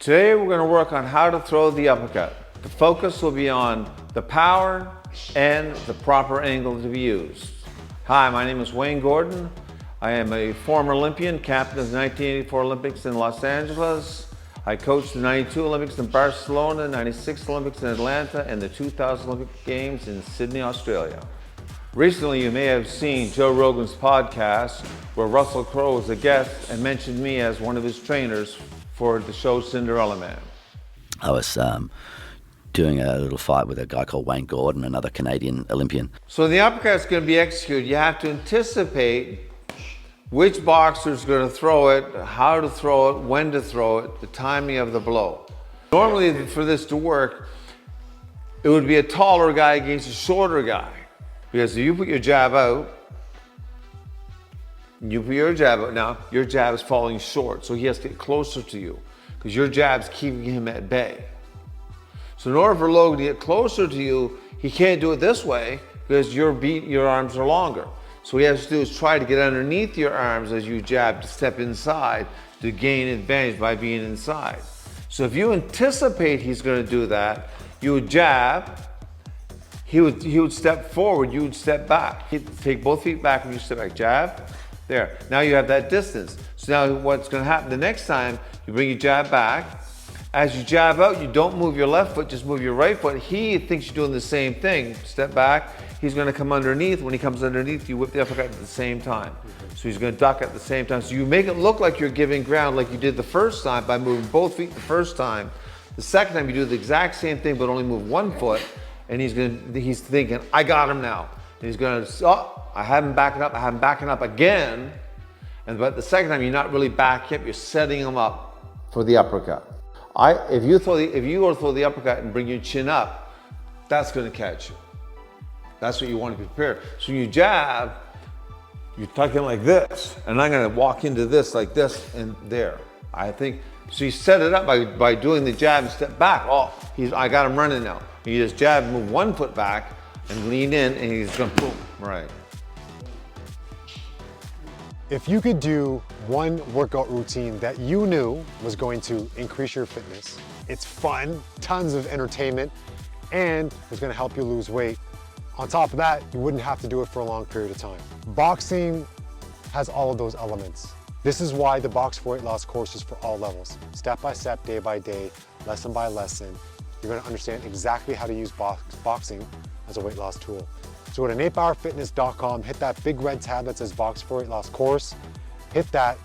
Today we're going to work on how to throw the uppercut. The focus will be on the power and the proper angle to be used. Hi, my name is Wayne Gordon. I am a former Olympian, captain of the 1984 Olympics in Los Angeles. I coached the 92 Olympics in Barcelona, 96 Olympics in Atlanta, and the 2000 Olympic Games in Sydney, Australia. Recently, you may have seen Joe Rogan's podcast where Russell Crowe was a guest and mentioned me as one of his trainers for the show Cinderella Man. I was doing a little fight with a guy called Wayne Gordon, another Canadian Olympian. So the uppercut is going to be executed. You have to anticipate which boxer is going to throw it, how to throw it, when to throw it, the timing of the blow. Normally, for this to work, it would be a taller guy against a shorter guy. Because if you put your jab out, now your jab is falling short, so he has to get closer to you because your jab's keeping him at bay. So in order for Logan to get closer to you, he can't do it this way because your arms are longer. So what he has to do is try to get underneath your arms as you jab to step inside to gain advantage by being inside. So if you anticipate he's going to do that, you would jab, he would step forward, you would step back. He'd take both feet back and you step back, jab, there. Now you have that distance. So now what's going to happen the next time, you bring your jab back. As you jab out, you don't move your left foot, just move your right foot. He thinks you're doing the same thing. Step back, he's going to come underneath. When he comes underneath, you whip the uppercut at the same time. So he's going to duck at the same time. So you make it look like you're giving ground like you did the first time by moving both feet the first time. The second time you do the exact same thing but only move one foot, and he's thinking, I got him now. And he's going to, oh, I have him backing up again. But the second time you're not really backing up, you're setting him up for the uppercut. If you go to throw the uppercut and bring your chin up, that's going to catch you. That's what you want to be prepared. So when you jab, you tuck in like this, and I'm going to walk into this like this and there. I think, so you set it up by doing the jab and step back. Oh, I got him running now. You just jab, move one foot back, and lean in, and he's going to boom, right. If you could do one workout routine that you knew was going to increase your fitness, it's fun, tons of entertainment, and it's going to help you lose weight. On top of that, you wouldn't have to do it for a long period of time. Boxing has all of those elements. This is why the Box for Weight Loss course is for all levels. Step by step, day by day, lesson by lesson. You're going to understand exactly how to use boxing as a weight loss tool. So go to NateBowerFitness.com, hit that big red tab that says Box for Weight Loss course. Hit that.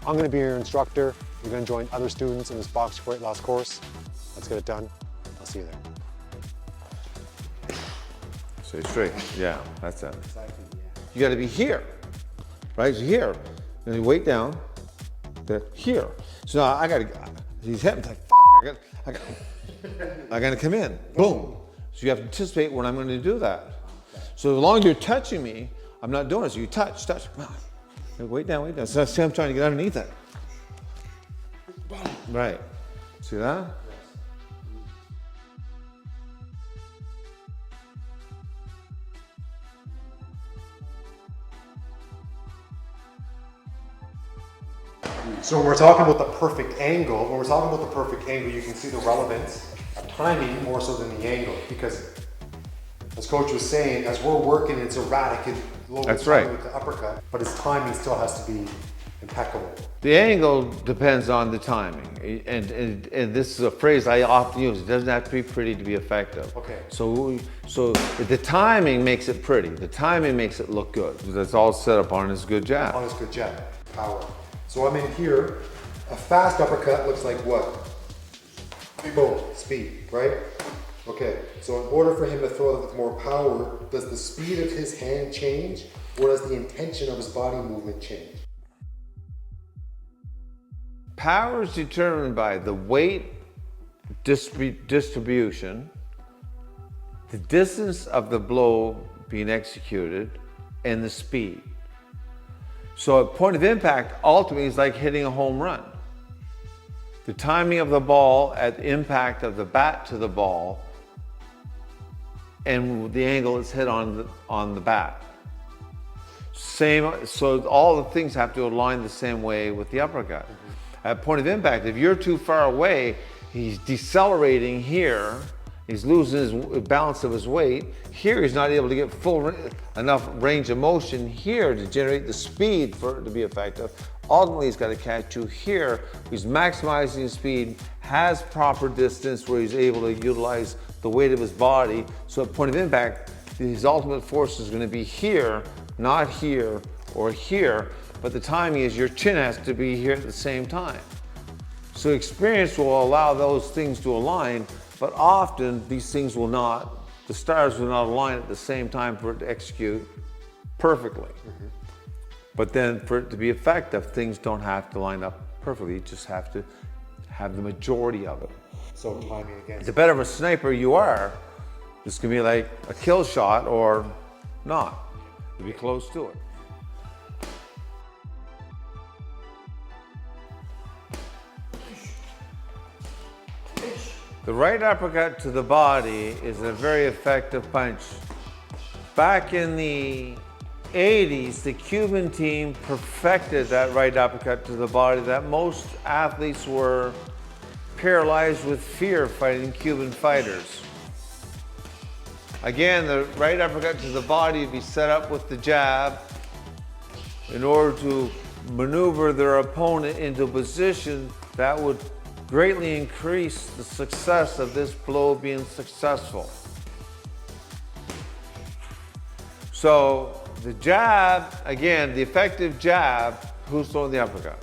I'm going to be your instructor. You're going to join other students in this Box for Weight Loss course. Let's get it done. I'll see you there. Stay straight. Yeah, that's it. You got to be here, right? So here, and you weight down. Here. So now I got to. He's hitting like fuck. I got to come in. Boom. So you have to anticipate when I'm going to do that. So as long as you're touching me, I'm not doing it. So you touch. Weight down. So I'm trying to get underneath that. Right. See that? So when we're talking about the perfect angle, you can see the relevance of timing more so than the angle, because as Coach was saying, as we're working, it's erratic. That's right. With the uppercut, but his timing still has to be impeccable. The angle depends on the timing, and this is a phrase I often use. It doesn't have to be pretty to be effective. Okay. So the timing makes it pretty. The timing makes it look good. That's all set up on his good jab. On his good jab, power. So I'm in here. A fast uppercut looks like what? Boom, speed, right? Okay, so in order for him to throw it with more power, does the speed of his hand change, or does the intention of his body movement change? Power is determined by the weight distribution, the distance of the blow being executed, and the speed. So a point of impact ultimately is like hitting a home run. The timing of the ball at the impact of the bat to the ball and the angle it's hit on the bat. So all the things have to align the same way with the uppercut. at point of impact, if you're too far away, he's decelerating here. He's losing his balance of his weight. Here, he's not able to get enough range of motion here to generate the speed for it to be effective. Ultimately, he's got to catch you here. He's maximizing his speed, has proper distance where he's able to utilize the weight of his body. So at point of impact, his ultimate force is going to be here, not here or here. But the timing is your chin has to be here at the same time. So experience will allow those things to align, but often these things will not, the stars will not align at the same time for it to execute perfectly. But then for it to be effective, things don't have to line up perfectly. You just have to have the majority of it. So timing again. The better of a sniper you are, this can be like a kill shot or not. You'll be close to it. The right uppercut to the body is a very effective punch. Back in the 80s, the Cuban team perfected that right uppercut to the body that most athletes were paralyzed with fear fighting Cuban fighters. Again, the right uppercut to the body would be set up with the jab in order to maneuver their opponent into a position that would greatly increase the success of this blow being successful. So the jab, again, the effective jab, who's throwing the uppercut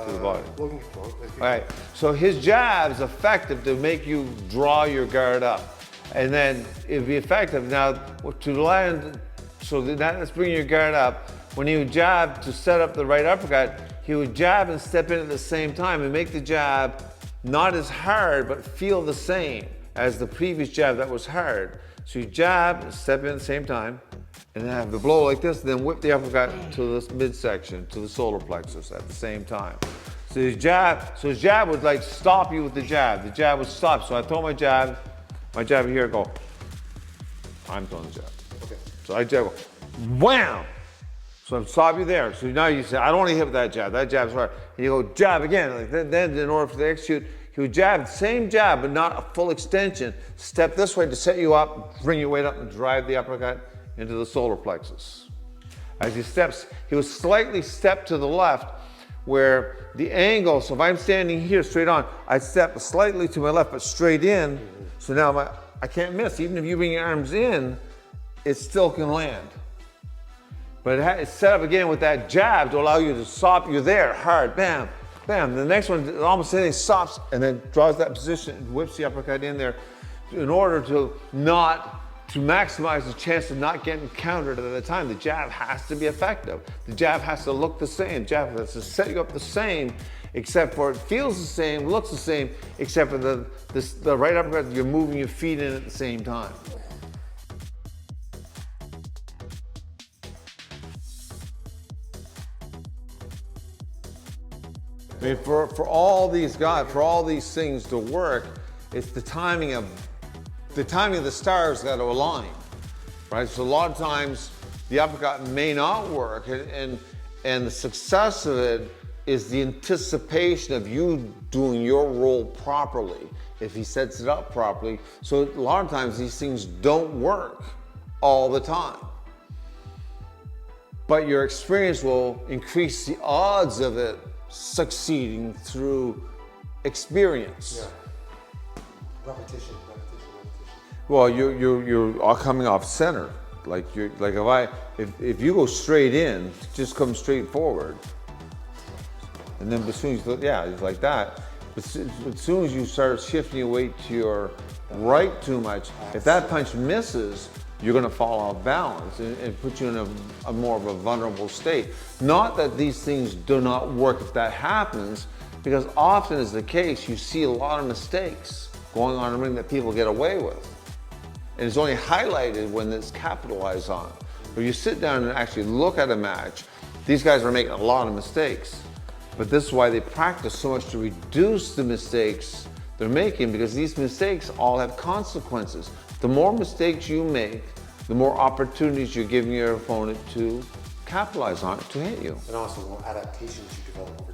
to the body? Looking for it. All right, so his jab is effective to make you draw your guard up. And then it'd be effective now to land, so let's bring your guard up. When he would jab to set up the right uppercut, he would jab and step in at the same time and make the jab not as hard, but feel the same as the previous jab that was hard. So you jab, step in at the same time, and then have the blow like this, and then whip the uppercut to the midsection, to the solar plexus at the same time. So his jab would like stop you with the jab. The jab would stop. So I throw my jab here, go. I'm throwing the jab. Okay. So I jab, go, wham! So I'm stop you there. So now you say, I don't want to hit with that jab. That jab's hard. And you go jab again. Like then in order for the execute, he would jab, same jab, but not a full extension. Step this way to set you up, bring your weight up and drive the uppercut into the solar plexus. As he steps, he would slightly step to the left where the angle, so if I'm standing here straight on, I step slightly to my left, but straight in. So now I can't miss. Even if you bring your arms in, it still can land. But it's set up again with that jab to allow you to stop you there, hard, bam, bam. The next one, almost anything stops and then draws that position and whips the uppercut in there in order to maximize the chance of not getting countered at the time. The jab has to be effective. The jab has to look the same. The jab has to set you up the same, except for it feels the same, looks the same, except for the right uppercut, you're moving your feet in at the same time. I mean, for all these guys, for all these things to work, it's the timing of the stars that are aligned, right? So a lot of times the uppercut may not work, and the success of it is the anticipation of you doing your role properly, if he sets it up properly. So a lot of times these things don't work all the time. But your experience will increase the odds of it succeeding through experience. Yeah. Repetition. Well, you're all coming off center. If you go straight in, just come straight forward. And then as soon as it's like that. But as soon as you start shifting your weight to your right too much, if that punch misses, you're going to fall off balance and put you in a more of a vulnerable state. Not that these things do not work if that happens, because often is the case, you see a lot of mistakes going on in the ring that people get away with. And it's only highlighted when it's capitalized on. But you sit down and actually look at a match, these guys are making a lot of mistakes. But this is why they practice so much to reduce the mistakes they're making, because these mistakes all have consequences. The more mistakes you make, the more opportunities you're giving your opponent to capitalize on it, to hit you. And also more adaptations you develop over